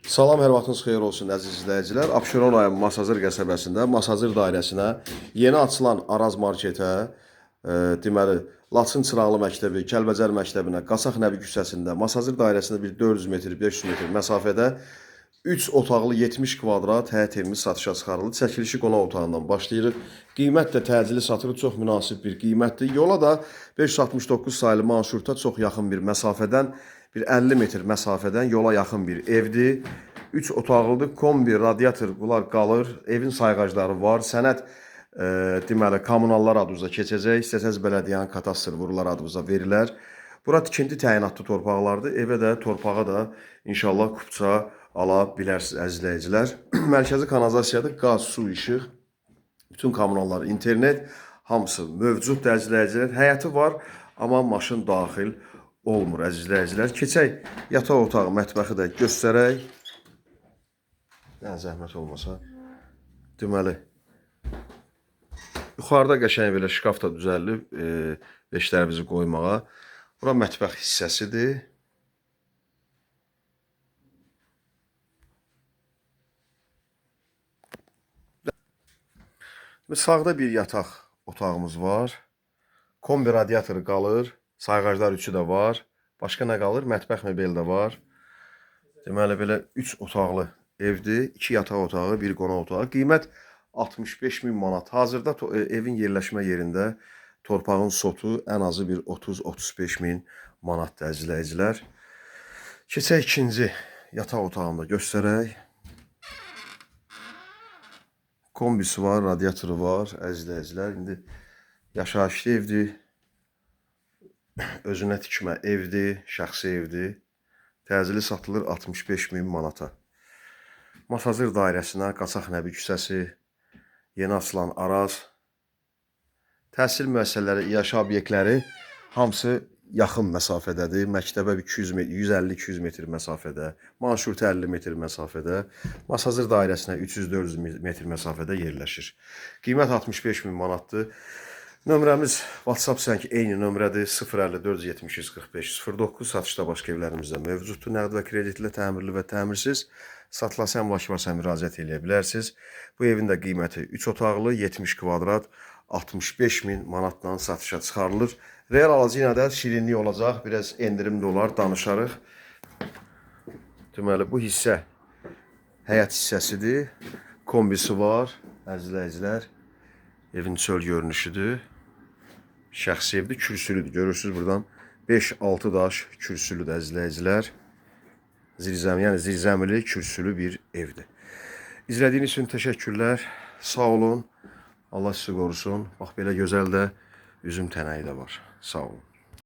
Salam, hər vaxtınız xeyir olsun əziz izləyicilər. Abşeron rayonu Masazır qəsəbəsində Masazır dairəsinə yeni açılan Araz marketə, deməli, Laçın Çıraqlı məktəbi, Kəlbəcər məktəbinə, Qaçaq Nəbi küçəsində, Masazır dairəsində bir 400 metr, 500 metr məsafədə 3 otaqlı 70 kvadrat həyət evimiz satışa çıxarıldı. Çəkilişi qonaq otağından başlayırıq. Qiymət də təcili satırıq, çox münasib bir qiymətdir. Yola da 569 sayılı marşruta çox yaxın bir məsafədən, bir 50 metr məsafədən yola yaxın bir evdir. 3 otaqlıdır, kombi, radiator bunlar qalır. Evin sayğacları var. Sənəd deməli kommunallar adınıza keçəcək. İstəsəz bələdiyyənin kadastr vurular adınıza verilər. Bura tikinti təyinatlı torpaqlardır. Evə də, torpağa da inşallah kupça ala bilərsiniz əzizləyicilər. Mərkəzi kanalizasiyadır, qaz, su, işıq, bütün kommunallar, internet hamısı mövcuddur əzizləyicilər. Həyəti var, amma maşın daxil olmur əzizləyicilər. Keçək yataq otağı, mətbəxi də göstərək. Yəni zəhmət olmasa. Deməli, yuxarıda qəşəng belə şkaf da düzəlib, beşlərimizi qoymağa. Bura mətbəx hissəsidir. Sağda bir yataq otağımız var. Kombi radiatoru qalır. Sayğaclar üçü də var. Başqa nə qalır? Mətbəx mebel də var. Deməli, belə 3 otaqlı evdir. 2 yataq otağı, 1 qonaq otağı. Qiymət 65.000 manat. Hazırda evin yerləşmə yerində torpağın sotu ən azı bir 30-35.000 manatdır əzizləyicilər. Keçək ikinci yataq otağını da göstərək. Kombisi var, radiatoru var əzizləyicilər. İndi yaşayışlı evdir. Özünə tikmə evdir, şəxsi evdir. Təcili satılır 65.000 manata. Masazır dairəsinə, Qaçaq Nəbi küçəsi, yeni açılan Araz, təhsil müəssisələri, yaşa obyektləri hamısı yaxın məsafədədir. Məktəbə 150-200 metr məsafədə, marşruta 50 metr məsafədə, Masazır dairəsinə 300-400 metr məsafədə yerləşir. Qiymət 65.000 manatdır. Nömrəmiz WhatsApp sənki eyni nömrədir. 054 73 45 09. Satışda başqa evlərimizdə mövcuddur. Nəqd və kreditlə təmirli və təmirsiz satılası əmlak varsa müraciət edə bilərsiniz. Bu evin də qiyməti 3 otaqlı 70 kvadrat 65.000 manatdan satışa çıxarılır. Real alıcı ilə də şirinlik olacaq. Biraz endirim də olar, danışarıq. Deməli, bu hissə həyət hissəsidir. Kombisi var, əzizləyicilər. Evin çöl görünüşüdür. Şəxsi evdir, kürsülüdür. Görürsünüz buradan 5-6 daş kürsülüdür əzizləyicilər. Yəni zirzəmili, kürsülü bir evdir. İzlədiyiniz üçün təşəkkürlər. Sağ olun. Allah sizi qorusun. Bax, belə gözəl də üzüm tənəyi də var. Sağ olun.